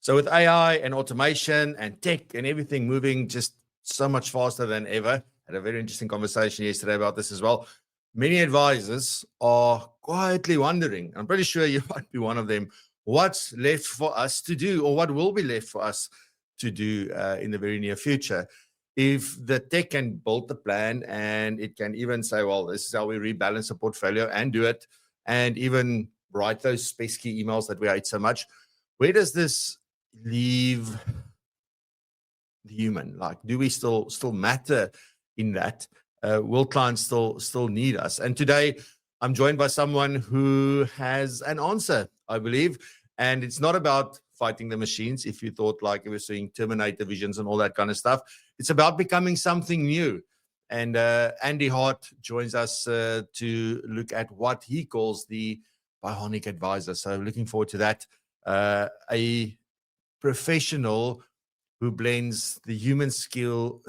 So with AI and automation and tech and everything moving just so much faster than ever, had a very interesting conversation yesterday about this as well. Many advisors are quietly wondering, I'm pretty sure you might be one of them, what's left for us to do, or what will be left for us to do in the very near future. If the tech can build the plan and it can even say, well, this is how we rebalance a portfolio and do it, and even write those pesky emails that we hate so much, where does this leave the human? Like, do we still matter in that? Will clients still need us? And today I'm joined by someone who has an answer, I believe. And it's not about fighting the machines. If you thought like you were seeing Terminator visions and all that kind of stuff, it's about becoming something new. And Andy Hart joins us to look at what he calls the Bionic advisor. So looking forward to that. A professional who blends the human skill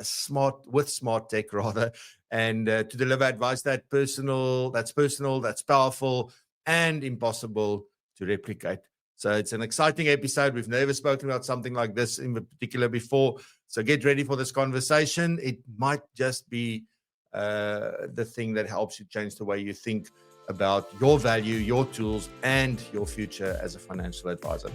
smart tech rather, and to deliver advice that's personal, that's powerful, and impossible to replicate. So it's an exciting episode. We've never spoken about something like this in particular before. So get ready for this conversation. It might just be the thing that helps you change the way you think about your value, your tools, and your future as a financial advisor.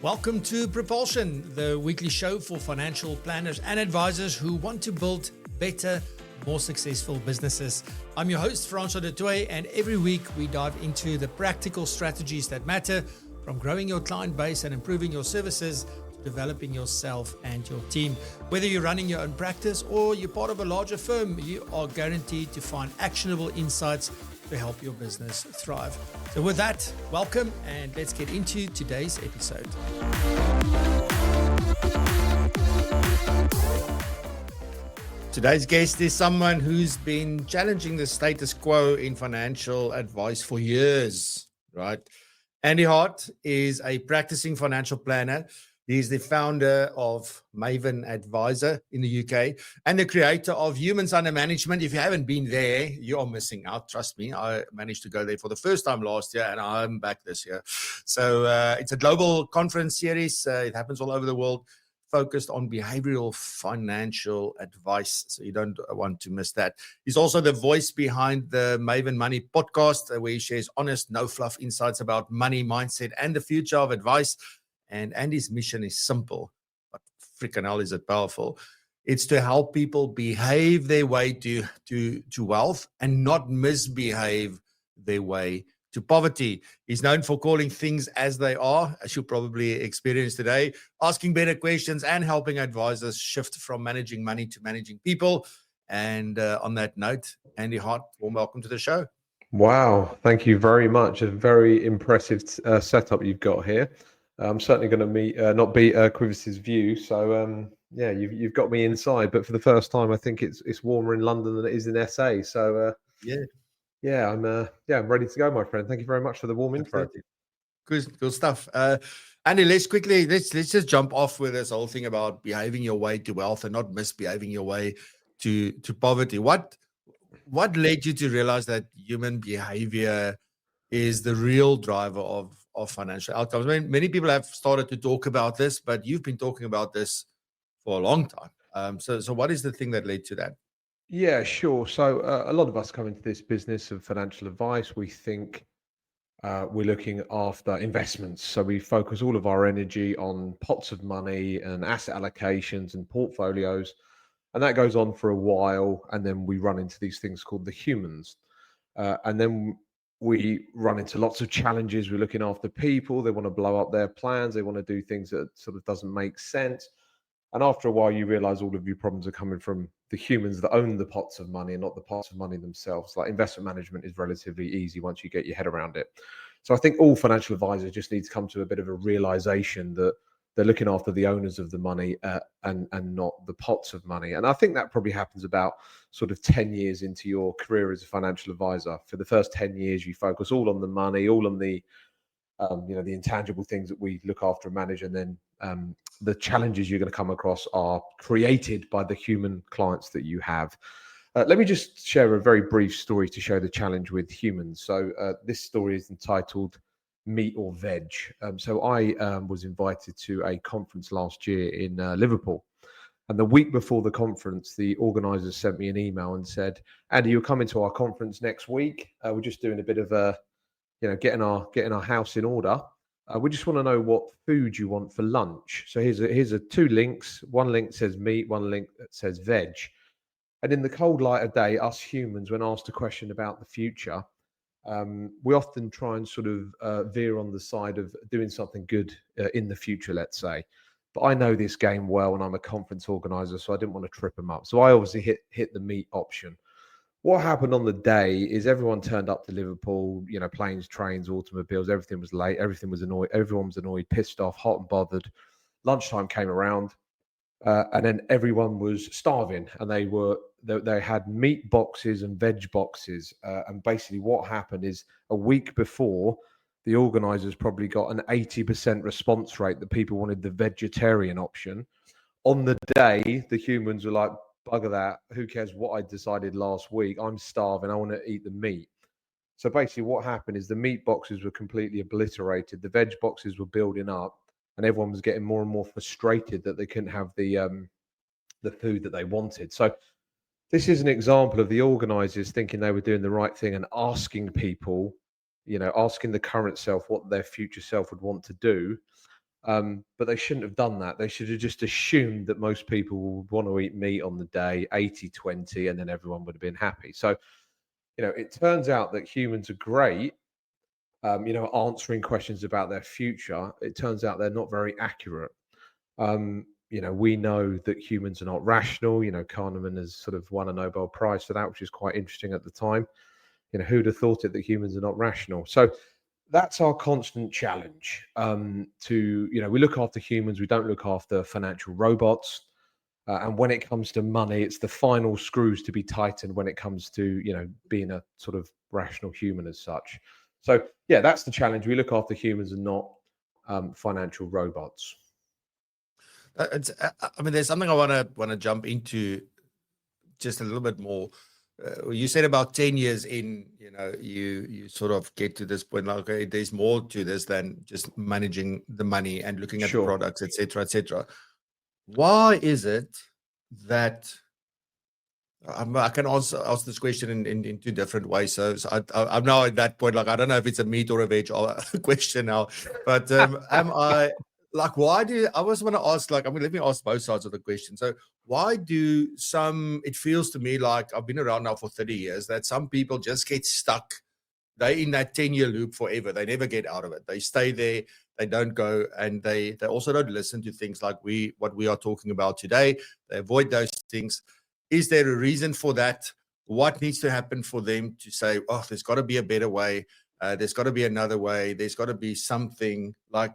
Welcome to PROpulsion, the weekly show for financial planners and advisors who want to build better, more successful businesses. I'm your host, Francois, and every week we dive into the practical strategies that matter, from growing your client base and improving your services to developing yourself and your team. Whether you're running your own practice or you're part of a larger firm, you are guaranteed to find actionable insights to help your business thrive. So with that, welcome, and let's get into today's episode. Today's guest is someone who's been challenging the status quo in financial advice for years, right? Andy Hart is a practicing financial planner. He's the founder of Maven Advisor in the UK and the creator of Humans Under Management. If you haven't been there, you are missing out. Trust me, I managed to go there for the first time last year and I'm back this year. So it's a global conference series. It happens all over the world, focused on behavioral financial advice. So you don't want to miss that. He's also the voice behind the Maven Money podcast, where he shares honest, no fluff insights about money, mindset, and the future of advice. And Andy's mission is simple, but freaking hell is it powerful. It's to help people behave their way to wealth and not misbehave their way to poverty. He's known for calling things as they are, as you'll probably experience today, asking better questions and helping advisors shift from managing money to managing people. And on that note, Andy Hart, warm welcome to the show. Wow, thank you very much. A very impressive setup you've got here. I'm certainly going to not beat Quivis's view. So yeah, you've got me inside. But for the first time, I think it's warmer in London than it is in SA. So yeah, I'm ready to go, my friend. Thank you very much for the warm intro. Good stuff. Andy, let's just jump off with this whole thing about behaving your way to wealth and not misbehaving your way to poverty. What led you to realize that human behavior is the real driver of financial outcomes? I mean, many people have started to talk about this, but you've been talking about this for a long time. So what is the thing that led to that? Yeah, sure. So a lot of us come into this business of financial advice. We think we're looking after investments. So we focus all of our energy on pots of money and asset allocations and portfolios. And that goes on for a while. And then we run into these things called the humans. And then we run into lots of challenges. We're looking after people. They want to blow up their plans. They want to do things that sort of doesn't make sense. And after a while, you realize all of your problems are coming from the humans that own the pots of money and not the pots of money themselves. Like investment management is relatively easy once you get your head around it. So I think all financial advisors just need to come to a bit of a realization that they're looking after the owners of the money and not the pots of money. And I think that probably happens about sort of 10 years into your career as a financial advisor. For the first 10 years, you focus all on the money, all on the the intangible things that we look after and manage, and then the challenges you're going to come across are created by the human clients that you have. Let me just share a very brief story to show the challenge with humans. So this story is entitled meat or veg. So I was invited to a conference last year in Liverpool. And the week before the conference, the organisers sent me an email and said, "Andy, you're coming to our conference next week. We're just doing a bit of getting our house in order. We just want to know what food you want for lunch. So here's two links. One link says meat, one link that says veg. And in the cold light of day, us humans, when asked a question about the future, we often try and sort of veer on the side of doing something good in the future, let's say. But I know this game well, and I'm a conference organizer, so I didn't want to trip them up. So I obviously hit the meat option. What happened on the day is everyone turned up to Liverpool, planes, trains, automobiles, everything was late, everything was annoyed, everyone was annoyed, pissed off, hot and bothered. Lunchtime came around, and then everyone was starving, and they had meat boxes and veg boxes. And basically what happened is a week before, the organisers probably got an 80% response rate that people wanted the vegetarian option. On the day, the humans were like, bugger that, who cares what I decided last week? I'm starving, I want to eat the meat. So basically what happened is the meat boxes were completely obliterated, the veg boxes were building up, and everyone was getting more and more frustrated that they couldn't have the food that they wanted. So this is an example of the organisers thinking they were doing the right thing and asking people, asking the current self what their future self would want to do. But they shouldn't have done that. They should have just assumed that most people would want to eat meat on the day, 80-20, and then everyone would have been happy. So, it turns out that humans are great, answering questions about their future. It turns out they're not very accurate. We know that humans are not rational. Kahneman has sort of won a Nobel Prize for that, which is quite interesting at the time. Who'd have thought it that humans are not rational? So that's our constant challenge. We look after humans, we don't look after financial robots. And when it comes to money, it's the final screws to be tightened when it comes to, being a sort of rational human as such. So, yeah, that's the challenge. We look after humans and not financial robots. There's something I want to jump into just a little bit more. You said about 10 years in, you sort of get to this point, like, okay, there's more to this than just managing the money and looking at the products, et cetera. Why is it that I can ask this question in two different ways. So I'm now at that point, like, I don't know if it's a meat or a veg question now, but why do I always want to ask, let me ask both sides of the question. So why do it feels to me like I've been around now for 30 years, that some people just get stuck. They're in that 10-year loop forever. They never get out of it. They stay there. They don't go, and they also don't listen to things like what we are talking about today. They avoid those things. Is there a reason for that? What needs to happen for them to say, oh, there's got to be a better way. There's got to be another way. There's got to be something. Like,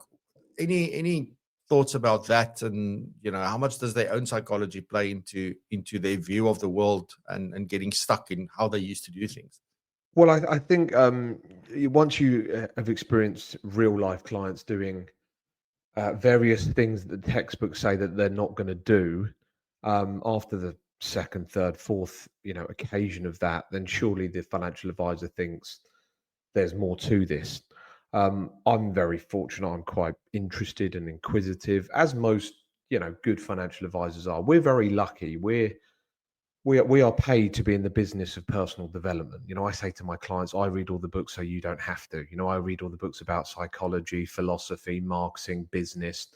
any thoughts about that? And, how much does their own psychology play into their view of the world and getting stuck in how they used to do things? Well, I think once you have experienced real life clients doing various things that the textbooks say that they're not going to do, after the second, third, fourth, occasion of that, then surely the financial advisor thinks there's more to this. I'm very fortunate. I'm quite interested and inquisitive, as most, good financial advisors are. We're very lucky. We are paid to be in the business of personal development. I say to my clients, I read all the books so you don't have to. I read all the books about psychology, philosophy, marketing, business.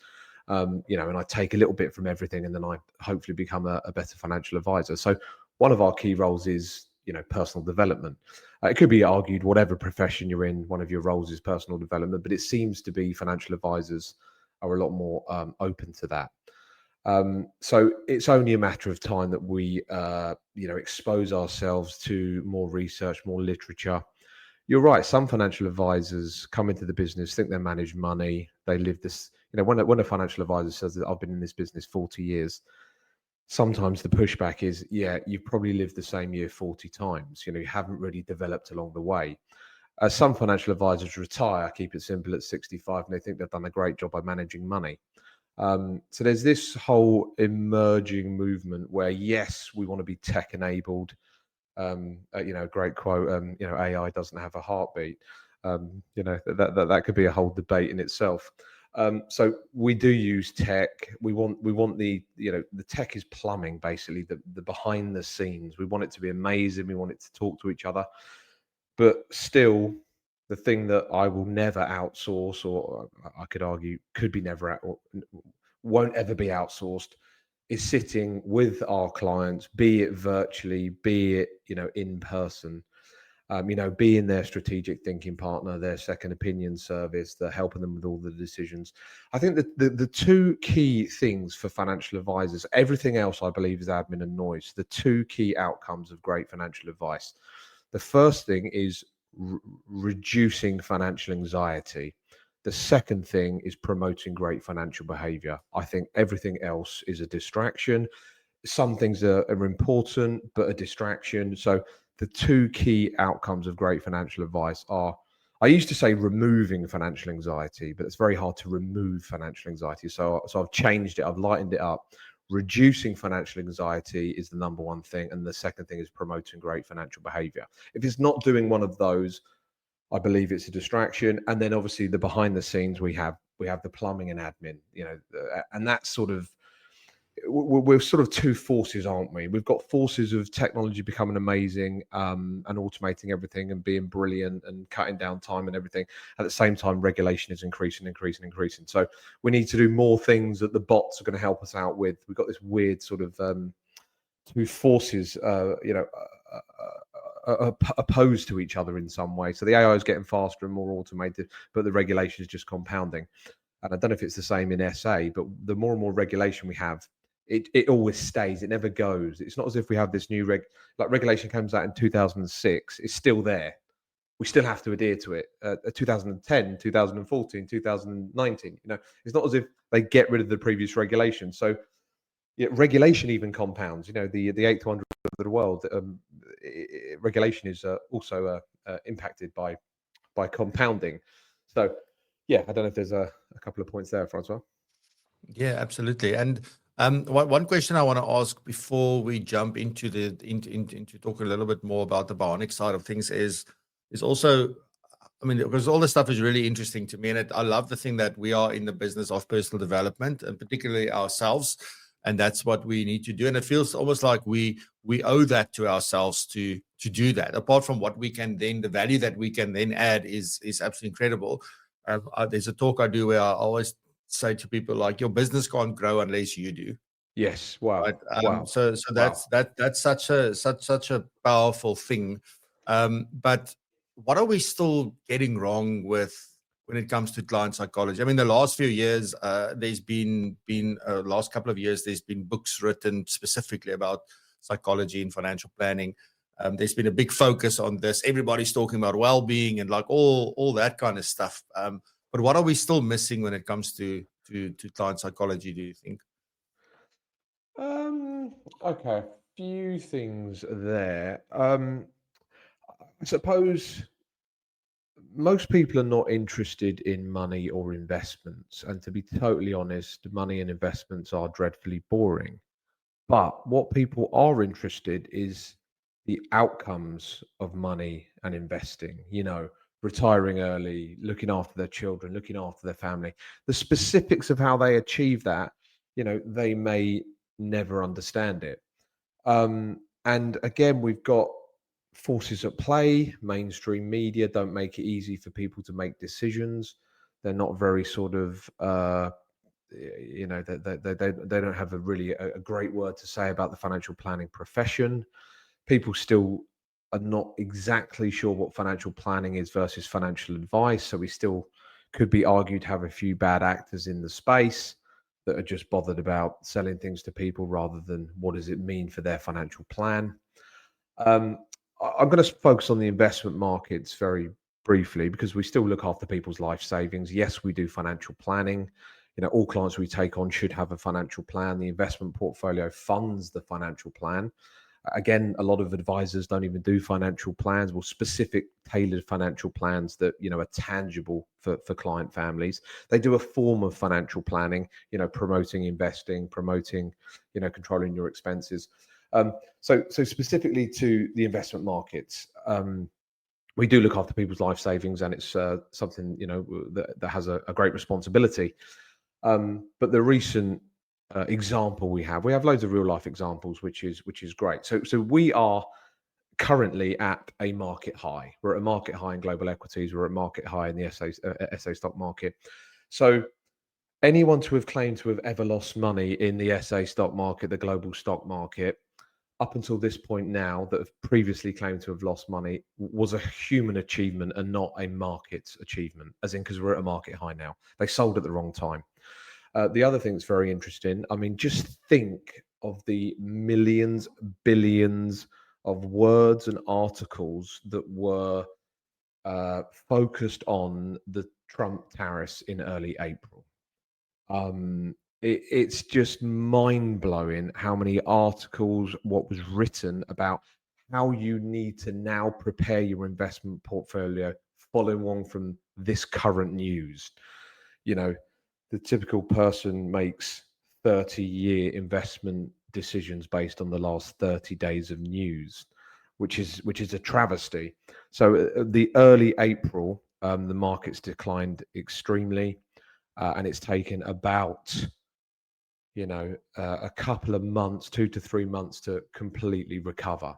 And I take a little bit from everything, and then I hopefully become a better financial advisor. So one of our key roles is, personal development. It could be argued whatever profession you're in, one of your roles is personal development, but it seems to be financial advisors are a lot more open to that. So it's only a matter of time that we, expose ourselves to more research, more literature. You're right. Some financial advisors come into the business, think they manage money. They live this, when a financial advisor says that I've been in this business 40 years, sometimes the pushback is, yeah, you've probably lived the same year 40 times. You haven't really developed along the way. Some financial advisors retire, keep it simple, at 65, and they think they've done a great job by managing money. So there's this whole emerging movement where, yes, we want to be tech enabled. Great quote, AI doesn't have a heartbeat. That could be a whole debate in itself. So we do use tech. We want the tech is plumbing, basically the behind the scenes. We want it to be amazing. We want it to talk to each other, but still, the thing that I will never outsource, or I could argue could be never or won't ever be outsourced, is sitting with our clients, be it virtually, be it in person. Being their strategic thinking partner, their second opinion service, they're helping them with all the decisions. I think that the two key things for financial advisors, everything else I believe is admin and noise, the two key outcomes of great financial advice. The first thing is reducing financial anxiety. The second thing is promoting great financial behavior. I think everything else is a distraction. Some things are important, but a distraction. So the two key outcomes of great financial advice are, I used to say removing financial anxiety, but it's very hard to remove financial anxiety. So I've changed it. I've lightened it up. Reducing financial anxiety is the number one thing. And the second thing is promoting great financial behavior. If it's not doing one of those, I believe it's a distraction. And then obviously the behind the scenes, we have the plumbing and admin, and that's sort of, we're sort of two forces, aren't we? We've got forces of technology becoming amazing, and automating everything and being brilliant and cutting down time and everything. At the same time, regulation is increasing. So we need to do more things that the bots are going to help us out with. We've got this weird sort of two forces, opposed to each other in some way. So the AI is getting faster and more automated, but the regulation is just compounding. And I don't know if it's the same in SA, but the more and more regulation we have, it always stays. It never goes. It's not as if we have this new regulation comes out in 2006. It's still there. We still have to adhere to it. 2010, 2014, 2019. It's not as if they get rid of the previous regulation. So regulation even compounds. The 8 to 100 of the world, regulation is also impacted by compounding. So yeah, I don't know if there's a couple of points there, Francois. Yeah, absolutely. And one question I want to ask before we jump into into talking a little bit more about the Bionic side of things is also, because all this stuff is really interesting to me, and I love the thing that we are in the business of personal development, and particularly ourselves, and that's what we need to do. And it feels almost like we owe that to ourselves to do that. Apart from what we can then, the value that we can then add is absolutely incredible. There's a talk I do where I always say to people, like, your business can't grow unless you do. Yes. Wow. Right? Wow. So that's such a powerful thing. But what are we still getting wrong with when it comes to client psychology? The last few years, there's been last couple of years, there's been books written specifically about psychology and financial planning. There's been a big focus on this. Everybody's talking about well-being and like all that kind of stuff. But what are we still missing when it comes to client psychology, do you think? Okay, a few things there. I suppose most people are not interested in money or investments. And to be totally honest, money and investments are dreadfully boring. But what people are interested is the outcomes of money and investing, retiring early, looking after their children, looking after their family. The specifics of how they achieve that, they may never understand it. And again, we've got forces at play. Mainstream media don't make it easy for people to make decisions. They're not very sort of, they don't have a great word to say about the financial planning profession. People still are not exactly sure what financial planning is versus financial advice. So we still could be argued to have a few bad actors in the space that are just bothered about selling things to people rather than what does it mean for their financial plan. I'm going to focus on the investment markets very briefly because we still look after people's life savings. Yes, we do financial planning. All clients we take on should have a financial plan. The investment portfolio funds the financial plan. Again, a lot of advisors don't even do financial plans or specific tailored financial plans that, are tangible for client families. They do a form of financial planning, promoting investing, promoting, controlling your expenses. So specifically to the investment markets, we do look after people's life savings, and it's something, you know, that has a great responsibility. But the recent example we have loads of real life examples, which is great. So we are currently at a market high. We're at a market high in global equities. We're at market high in the SA stock market. So anyone to have claimed to have ever lost money in the SA stock market, the global stock market, up until this point now, that have previously claimed to have lost money, was a human achievement and not a market achievement, as in, because we're at a market high now. They sold at the wrong time. The other thing that's very interesting, I mean, just think of the millions, billions of words and articles that were focused on the Trump tariffs in early April. It's just mind-blowing how many articles, what was written about how you need to now prepare your investment portfolio following on from this current news. You know, the typical person makes 30-year investment decisions based on the last 30 days of news, which is a travesty. So the early April, the markets declined extremely, and it's taken about, you know, a couple of months, 2 to 3 months, to completely recover.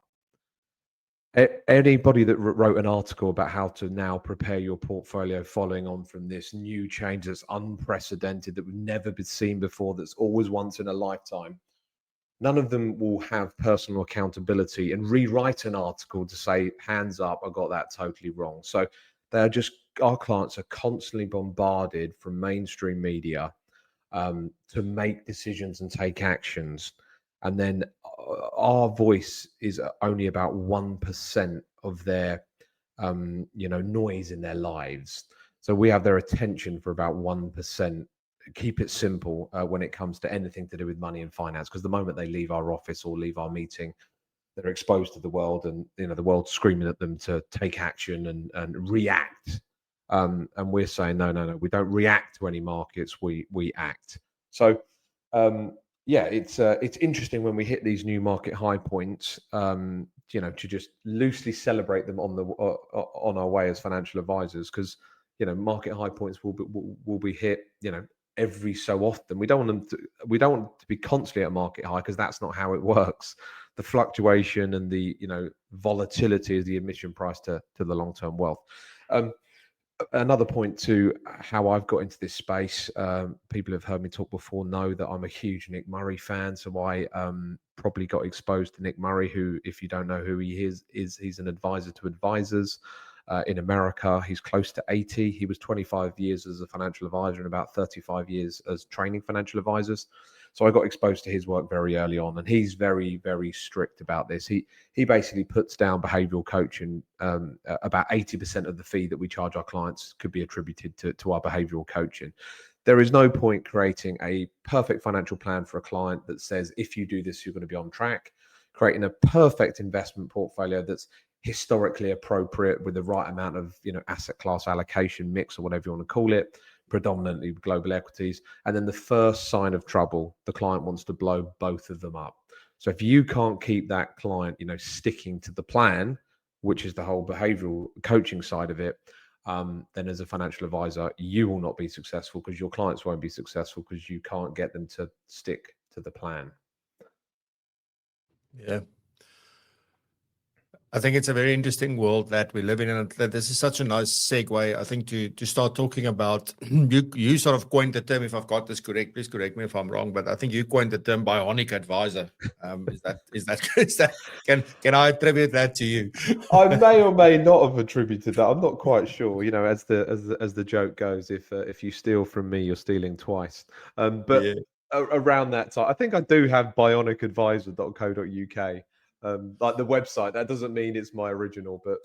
Anybody that wrote an article about how to now prepare your portfolio following on from this new change that's unprecedented, that we've never been seen before, that's always once in a lifetime, none of them will have personal accountability and rewrite an article to say, hands up, I got that totally wrong. So they're just, our clients are constantly bombarded from mainstream media to make decisions and take actions. And then our voice is only about 1% of their, you know, noise in their lives. So we have their attention for about 1%. Keep it simple when it comes to anything to do with money and finance, because the moment they leave our office or leave our meeting, they're exposed to the world, and, you know, the world's screaming at them to take action and react. And we're saying, no, we don't react to any markets, we act. So yeah, it's interesting when we hit these new market high points, you know, to just loosely celebrate them on our way as financial advisors, because, you know, market high points will be hit, you know, every so often. We don't want to be constantly at market high, because that's not how it works. The fluctuation and the, you know, volatility is the admission price to the long-term wealth. Another point to how I've got into this space, people have heard me talk before know that I'm a huge Nick Murray fan. So I probably got exposed to Nick Murray, who, if you don't know who he is he's an advisor to advisors in America. He's close to 80. He was 25 years as a financial advisor and about 35 years as training financial advisors. So I got exposed to his work very early on, and he's very, very strict about this. He basically puts down behavioural coaching. About 80% of the fee that we charge our clients could be attributed to our behavioural coaching. There is no point creating a perfect financial plan for a client that says, if you do this, you're going to be on track. Creating a perfect investment portfolio that's historically appropriate with the right amount of, you know, asset class allocation mix, or whatever you want to call it, predominantly global equities. And then the first sign of trouble, the client wants to blow both of them up. So if you can't keep that client, you know, sticking to the plan, which is the whole behavioral coaching side of it, then as a financial advisor, you will not be successful, because your clients won't be successful, because you can't get them to stick to the plan. Yeah. I think it's a very interesting world that we live in, and that this is such a nice segue, I think, to start talking about. You sort of coined the term, if I've got this correct, please correct me if I'm wrong, but I think you coined the term bionic advisor. Is that can I attribute that to you? I may or may not have attributed that. I'm not quite sure. You know, as the joke goes, if you steal from me, you're stealing twice. But Yeah. Around that time, I think I do have bionicadvisor.co.uk. Like the website. That doesn't mean it's my original, but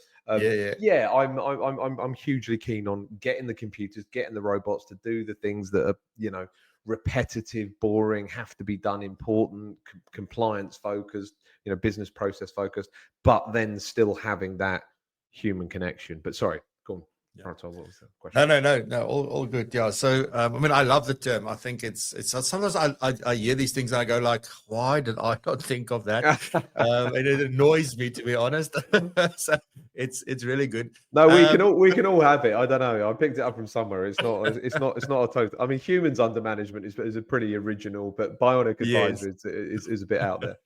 yeah, I'm hugely keen on getting the computers, getting the robots to do the things that are, you know, repetitive, boring, have to be done, important, compliance focused, you know, business process focused, but then still having that human connection. But sorry, go on. Francois, what was the No, question? all good. Yeah. So, I mean, I love the term. I think it's sometimes I hear these things and I go like, why did I not think of that? And it annoys me, to be honest. So it's really good. No, we can all have it. I don't know. I picked it up from somewhere. It's not a total. I mean, humans under management is a pretty original, but Bionic Yes. advisor is a bit out there.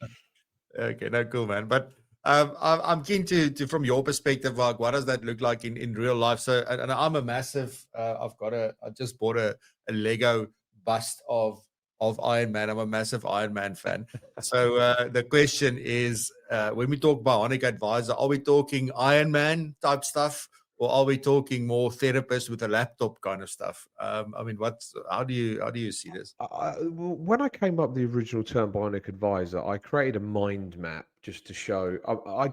Okay, no, cool, man. But I'm keen to from your perspective, like, what does that look like in real life? So, and I'm a massive. I just bought a Lego bust of Iron Man. I'm a massive Iron Man fan. So the question is, when we talk Bionic advisor, are we talking Iron Man type stuff, or are we talking more therapist with a laptop kind of stuff? I mean, how do you see this? When I came up with the original term Bionic advisor, I created a mind map just to show. I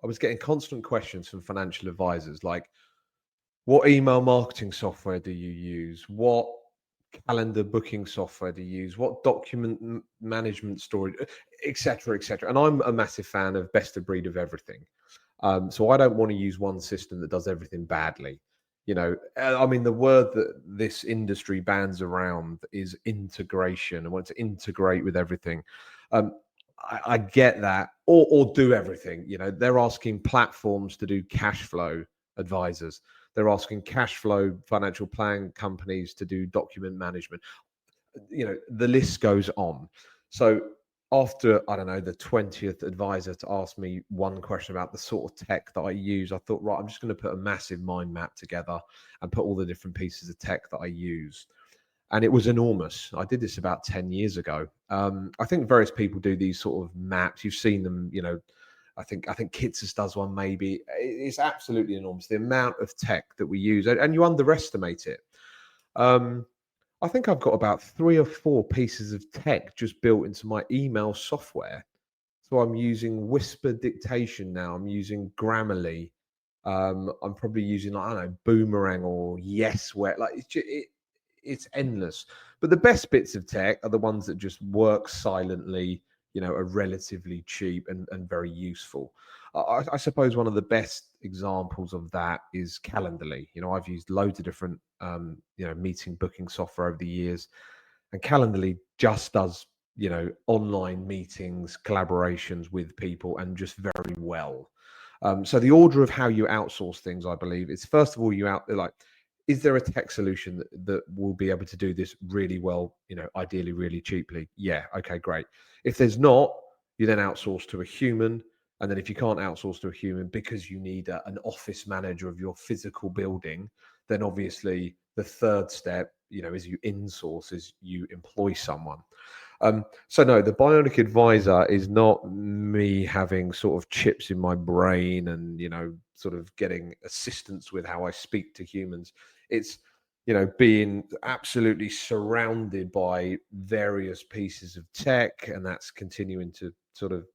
was getting constant questions from financial advisors like, what email marketing software do you use? What calendar booking software do you use? What document management storage, etc., etc. And I'm a massive fan of best of breed of everything. So I don't want to use one system that does everything badly. I mean, the word that this industry bands around is integration. I want to integrate with everything. I get that, or do everything. They're asking platforms to do cash flow advisors. They're asking cash flow financial plan companies to do document management. The list goes on. So after, I don't know, the 20th advisor to ask me one question about the sort of tech that I use, I thought, right, I'm just going to put a massive mind map together and put all the different pieces of tech that I use. And it was enormous. I did this about 10 years ago. I think various people do these sort of maps. You've seen them, I think Kitsus does one maybe. It's absolutely enormous, the amount of tech that we use, and you underestimate it. I think I've got about 3 or 4 pieces of tech just built into my email software. So I'm using Whisper dictation now. I'm using Grammarly. I'm probably using, I don't know, Boomerang or Yesware. Like it's endless. But the best bits of tech are the ones that just work silently, are relatively cheap and very useful. I suppose one of the best examples of that is Calendly. I've used loads of different, meeting booking software over the years, and Calendly just does, online meetings, collaborations with people, and just very well. So the order of how you outsource things, I believe, is first of all, is there a tech solution that will be able to do this really well, ideally really cheaply? Yeah, okay, great. If there's not, you then outsource to a human. And then if you can't outsource to a human because you need an office manager of your physical building, then obviously the third step, is you insource, is you employ someone. So no, the Bionic advisor is not me having sort of chips in my brain and, sort of getting assistance with how I speak to humans. It's, being absolutely surrounded by various pieces of tech, and that's continuing to sort of,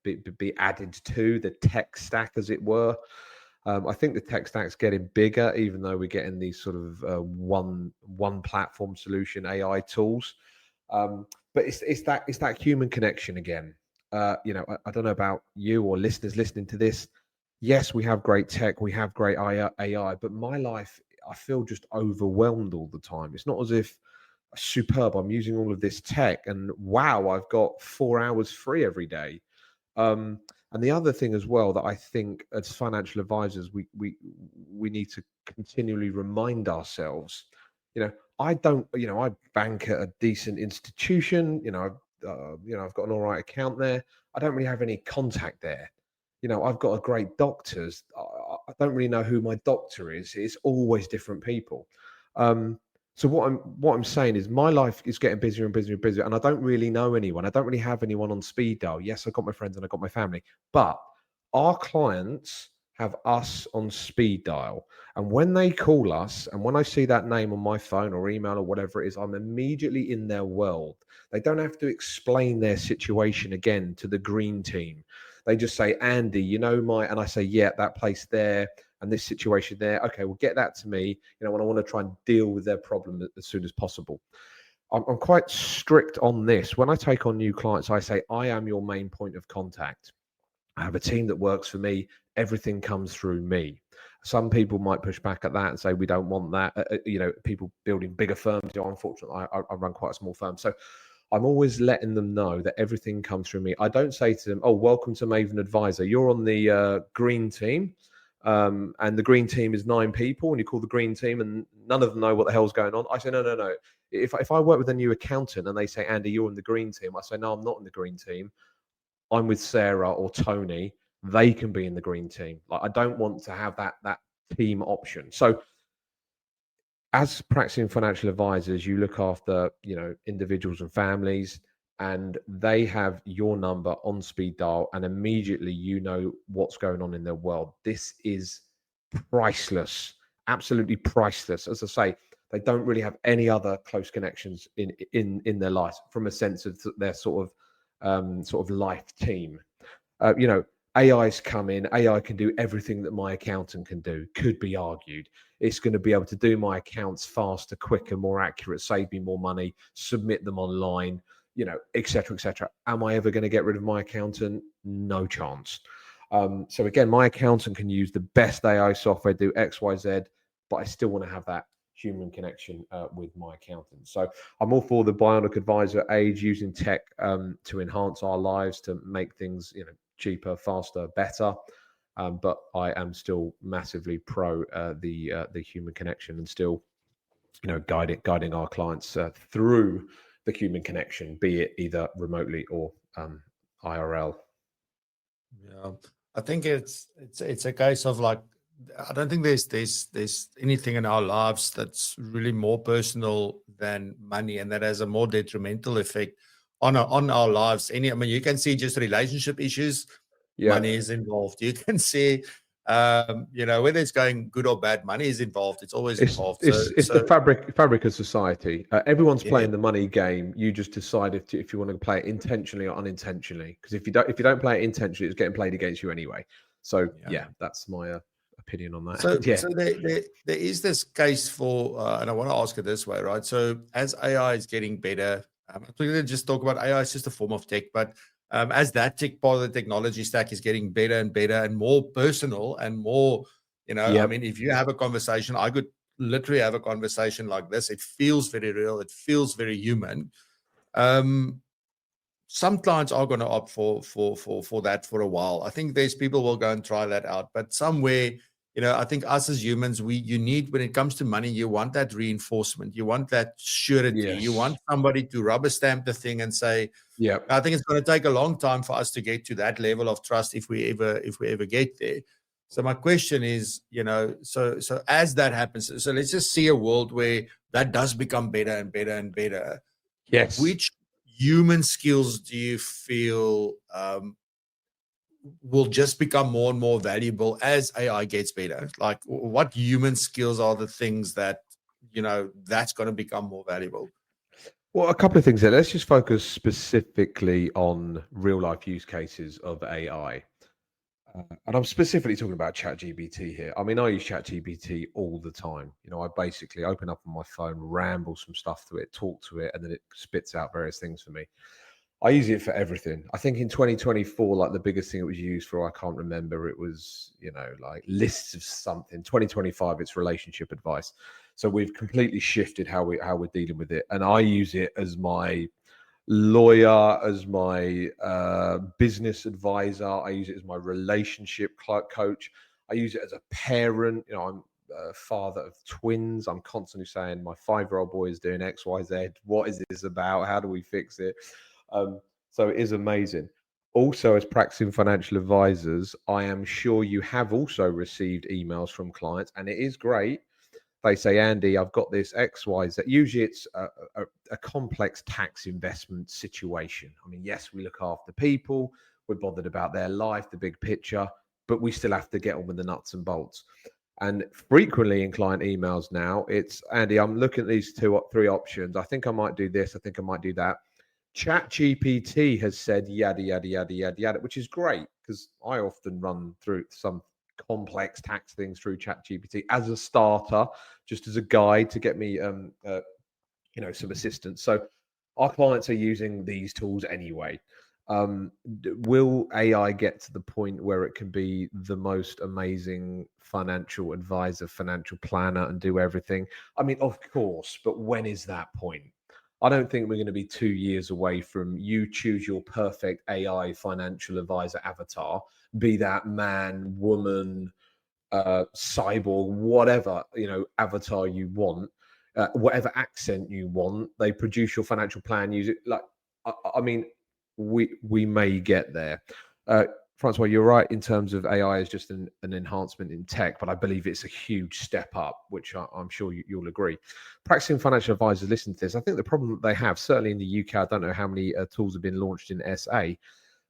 be added to the tech stack, as it were. I think the tech stack's getting bigger, even though we're getting these sort of one platform solution AI tools. But it's that human connection again. I don't know about you or listeners listening to this. Yes, we have great tech, we have great AI, but my life, I feel just overwhelmed all the time. It's not as if superb, I'm using all of this tech and wow, I've got 4 hours free every day. And the other thing as well that I think as financial advisors, we need to continually remind ourselves, I don't, I bank at a decent institution, I've got an all right account there. I don't really have any contact there. I've got a great doctors. I don't really know who my doctor is. It's always different people. So what I'm saying is my life is getting busier and busier and busier, and I don't really know anyone. I don't really have anyone on speed dial. Yes, I've got my friends and I've got my family, but our clients have us on speed dial. And when they call us, and when I see that name on my phone or email or whatever it is, I'm immediately in their world. They don't have to explain their situation again to the green team. They just say, Andy, and I say, yeah, that place there and this situation there. Okay, well, get that to me, when I want to try and deal with their problem as soon as possible. I'm quite strict on this. When I take on new clients, I say, I am your main point of contact. I have a team that works for me. Everything comes through me. Some people might push back at that and say we don't want that. People building bigger firms. Unfortunately, I run quite a small firm, so I'm always letting them know that everything comes through me. I don't say to them, "Oh, welcome to Maven Advisor. You're on the green team, and the green team is 9 people, and you call the green team, and none of them know what the hell's going on." I say, no, no, no. If I work with a new accountant and they say, "Andy, you're on the green team," I say, "No, I'm not in the green team. I'm with Sarah or Tony. They can be in the green team." Like, I don't want to have that team option. So as practicing financial advisors, you look after, individuals and families, and they have your number on speed dial, and immediately you know what's going on in their world. This is priceless, absolutely priceless. As I say, they don't really have any other close connections in their lives from a sense of their sort of life team. AI's come in. AI can do everything that my accountant can do, could be argued. It's going to be able to do my accounts faster, quicker, more accurate, save me more money, submit them online, et cetera, et cetera. Am I ever going to get rid of my accountant? No chance. So again, my accountant can use the best AI software, do X, Y, Z, but I still want to have that human connection with my accountant. So I'm all for the Bionic Advisor age, using tech to enhance our lives, to make things, cheaper, faster, better. But I am still massively pro the human connection, and still, guiding our clients through the human connection, be it either remotely or IRL. Yeah, I think it's a case of like, I don't think there's anything in our lives that's really more personal than money, and that has a more detrimental effect on our lives. You can see just relationship issues, Yeah. money is involved. You can see, whether it's going good or bad, money is involved. It's always involved. It's the fabric of society. Everyone's Yeah. playing the money game. You just decide if you want to play it intentionally or unintentionally. Because if you don't play it intentionally, it's getting played against you anyway. So yeah, that's my opinion on that. So, Yeah. so there is this case for, and I want to ask it this way, right? So as AI is getting better, I'm not going to just talk about AI, it's just a form of tech, but as that tech part of the technology stack is getting better and better and more personal and more, if you have a conversation, I could literally have a conversation like this. It feels very real. It feels very human. Some clients are going to opt for that for a while. I think there's people will go and try that out, but somewhere, I think us as humans, you need, when it comes to money, you want that reinforcement, you want that surety, you want somebody to rubber stamp the thing and say, yeah. I think it's going to take a long time for us to get to that level of trust if we ever get there. So my question is, so as that happens, so let's just see a world where that does become better and better and better. Yes. Which human skills do you feel will just become more and more valuable as AI gets better? Like, what human skills are the things that, that's going to become more valuable? Well, a couple of things there. Let's just focus specifically on real life use cases of AI. And I'm specifically talking about ChatGPT here. I mean, I use ChatGPT all the time. I basically open up on my phone, ramble some stuff to it, talk to it, and then it spits out various things for me. I use it for everything. I think in 2024, like the biggest thing it was used for, I can't remember, it was, like lists of something. 2025, it's relationship advice. So we've completely shifted how we're dealing with it. And I use it as my lawyer, as my business advisor. I use it as my relationship coach. I use it as a parent. I'm a father of twins. I'm constantly saying my 5-year-old boy is doing X, Y, Z. What is this about? How do we fix it? So it is amazing. Also, as practicing financial advisors, I am sure you have also received emails from clients, and it is great. They say, "Andy, I've got this X, Y, Z." Usually it's a complex tax investment situation. I mean, yes, we look after people, we're bothered about their life, the big picture, but we still have to get on with the nuts and bolts. And frequently in client emails now, it's, "Andy, I'm looking at these 2 or 3 options. I think I might do this. I think I might do that. ChatGPT has said yada, yada, yada, yada, yada," which is great because I often run through some complex tax things through ChatGPT as a starter, just as a guide to get me, some assistance. So our clients are using these tools anyway. Will AI get to the point where it can be the most amazing financial advisor, financial planner, and do everything? I mean, of course, but when is that point? I don't think we're going to be 2 years away from you choose your perfect AI financial advisor avatar, be that man, woman, cyborg, whatever, avatar you want, whatever accent you want. They produce your financial plan. Use it like, I mean, we may get there. Francois, you're right in terms of AI is just an enhancement in tech, but I believe it's a huge step up, which I'm sure you'll agree. Practicing financial advisors listen to this. I think the problem that they have, certainly in the UK, I don't know how many tools have been launched in SA,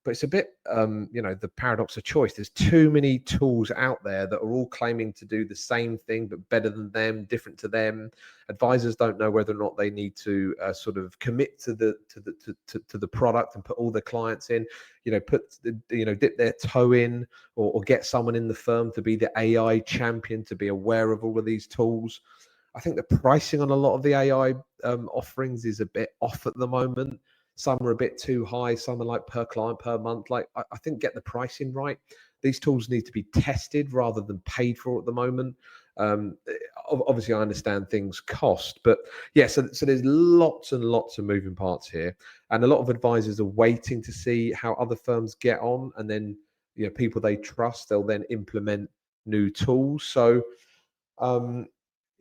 but it's a bit, the paradox of choice. There's too many tools out there that are all claiming to do the same thing, but better than them, different to them. Advisors don't know whether or not they need to sort of commit to the product and put all their clients in, dip their toe in, or get someone in the firm to be the AI champion, to be aware of all of these tools. I think the pricing on a lot of the AI offerings is a bit off at the moment. Some are a bit too high. Some are like per client, per month. Like, I think get the pricing right. These tools need to be tested rather than paid for at the moment. Obviously, I understand things cost, but yeah, so there's lots and lots of moving parts here. And a lot of advisors are waiting to see how other firms get on. And then, people they trust, they'll then implement new tools. So,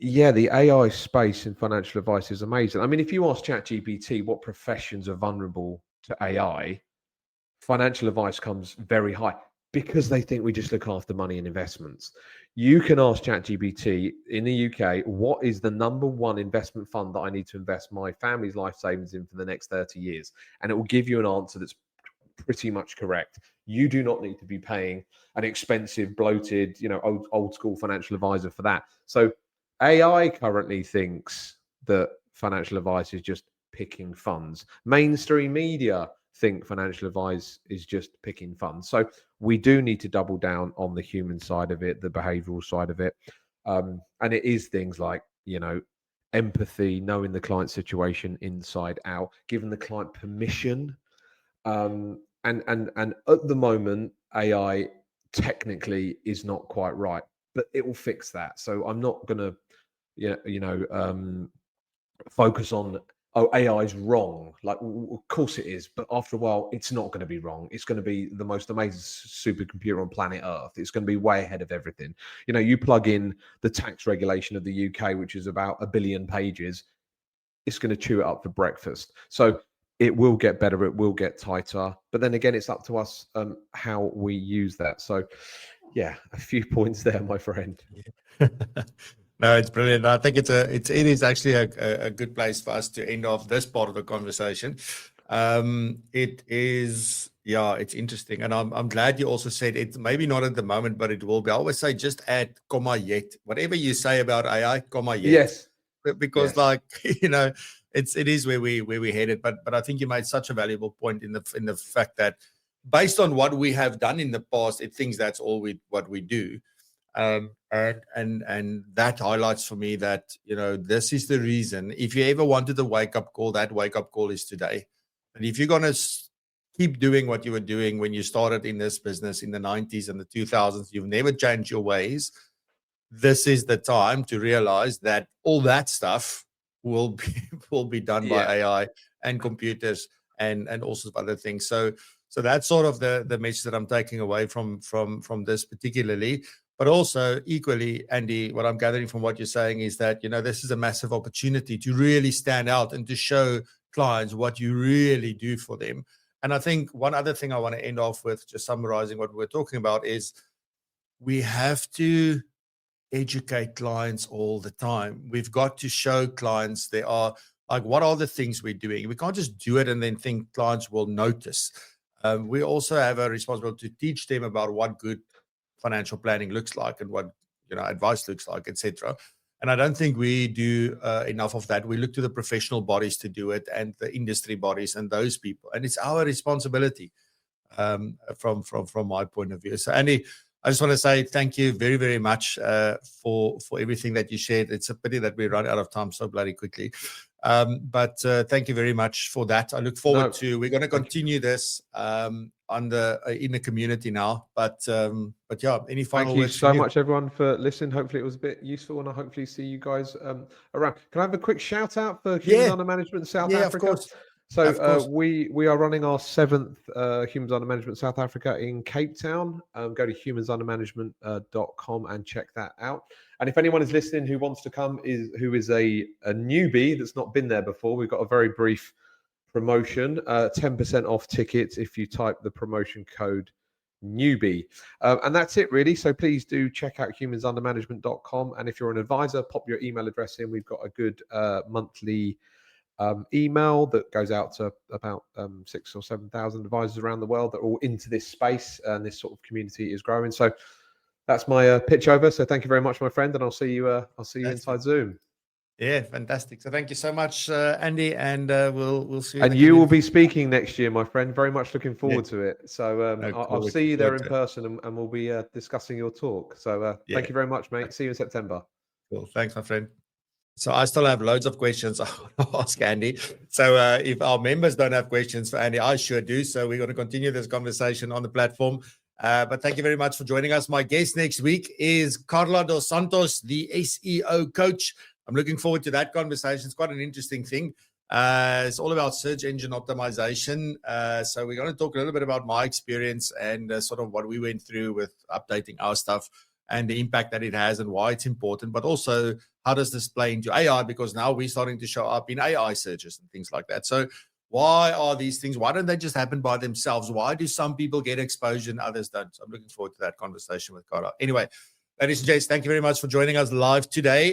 yeah, the AI space in financial advice is amazing. I mean, if you ask ChatGPT what professions are vulnerable to AI, financial advice comes very high because they think we just look after money and investments. You can ask ChatGPT in the UK, what is the number one investment fund that I need to invest my family's life savings in for the next 30 years? And it will give you an answer that's pretty much correct. You do not need to be paying an expensive, bloated, old school financial advisor for that. So AI currently thinks that financial advice is just picking funds. Mainstream media think financial advice is just picking funds. So we do need to double down on the human side of it, the behavioral side of it. And it is things like, empathy, knowing the client situation inside out, giving the client permission. And at the moment, AI technically is not quite right, but it will fix that. So I'm not going to focus on, AI is wrong. Like, of course it is, but after a while, it's not going to be wrong. It's going to be the most amazing supercomputer on planet Earth. It's going to be way ahead of everything. You plug in the tax regulation of the UK, which is about 1 billion pages. It's going to chew it up for breakfast. So it will get better. It will get tighter. But then again, it's up to us how we use that. So, yeah, a few points there, my friend. No, it's brilliant. I think it is actually a good place for us to end off this part of the conversation. It is, yeah, it's interesting. And I'm glad you also said it, maybe not at the moment, but it will be. I always say just add comma yet. Whatever you say about AI, comma yet. Yes. Because it is where we headed. But I think you made such a valuable point in the fact that based on what we have done in the past, it thinks that's all what we do. And that highlights for me that, this is the reason. If you ever wanted a wake-up call, that wake-up call is today. And if you're going to keep doing what you were doing when you started in this business in the 90s and the 2000s, you've never changed your ways, this is the time to realize that all that stuff will be done by AI and computers and all sorts of other things. So that's sort of the message that I'm taking away from this particularly. But also equally, Andy, what I'm gathering from what you're saying is that, this is a massive opportunity to really stand out and to show clients what you really do for them. And I think one other thing I want to end off with, just summarizing what we're talking about, is we have to educate clients all the time. We've got to show clients what are the things we're doing. We can't just do it and then think clients will notice. We also have a responsibility to teach them about what good financial planning looks like and what advice looks like, etc. And I don't think we do enough of that. We look to the professional bodies to do it and the industry bodies and those people, and it's our responsibility from my point of view. So Andy, I just want to say thank you very, very much for everything that you shared. It's a pity that we run out of time so bloody quickly. But thank you very much for that. I look forward to. We're going to continue this in the community now. But yeah, any final words? Thank you so much, everyone, for listening. Hopefully, it was a bit useful, and I hopefully see you guys around. Can I have a quick shout out for Humans Under Management South Africa? Of course. So we are running our 7th Humans Under Management South Africa in Cape Town. Go to humansundermanagement.com and check that out. And if anyone is listening who wants to come, who is a newbie that's not been there before, we've got a very brief promotion, 10% off tickets if you type the promotion code newbie. And that's it, really. So please do check out humansundermanagement.com. And if you're an advisor, pop your email address in. We've got a good monthly email that goes out to about 6,000 or 7,000 advisors around the world that are all into this space, and this sort of community is growing. So that's my pitch over. So thank you very much, my friend, and I'll see you inside Zoom. Yeah, fantastic. So thank you so much, Andy, and we'll see you. And you will be speaking next year, my friend. Very much looking forward to it. So I'll see you there in person, and we'll be discussing your talk. So thank you very much, mate. See you in September. Cool. Thanks, my friend. So I still have loads of questions I want to ask Andy. So if our members don't have questions for Andy, I sure do. So we're going to continue this conversation on the platform. But thank you very much for joining us. My guest next week is Carla dos Santos, the SEO coach. I'm looking forward to that conversation. It's quite an interesting thing. It's all about search engine optimization. So we're going to talk a little bit about my experience and sort of what we went through with updating our stuff and the impact that it has and why it's important, but also how does this play into AI? Because now we're starting to show up in AI searches and things like that. So why are these things? Why don't they just happen by themselves? Why do some people get exposure and others don't? So I'm looking forward to that conversation with Cara. Anyway, ladies and gents, thank you very much for joining us live today.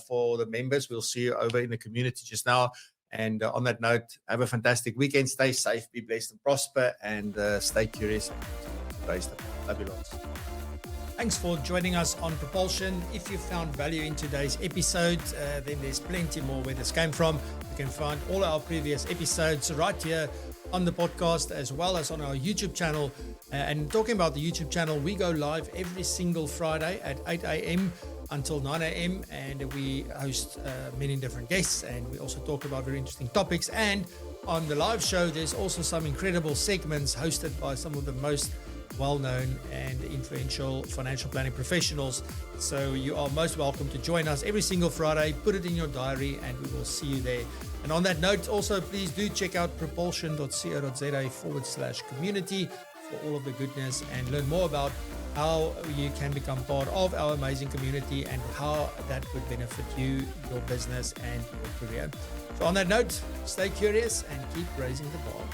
For the members, we'll see you over in the community just now. And on that note, have a fantastic weekend. Stay safe, be blessed and prosper, and stay curious. Love you lots. Thanks for joining us on Propulsion. If you found value in today's episode, then there's plenty more where this came from. You can find all our previous episodes right here on the podcast, as well as on our YouTube channel. And talking about the YouTube channel, we go live every single Friday at 8 a.m. until 9 a.m. and we host many different guests, and we also talk about very interesting topics. And on the live show, there's also some incredible segments hosted by some of the most well-known and influential financial planning professionals. So you are most welcome to join us every single Friday. Put it in your diary and we will see you there. And on that note, also please do check out propulsion.co.za/community for all of the goodness and learn more about how you can become part of our amazing community and how that would benefit you, your business and your career. So on that note, stay curious and keep raising the bar.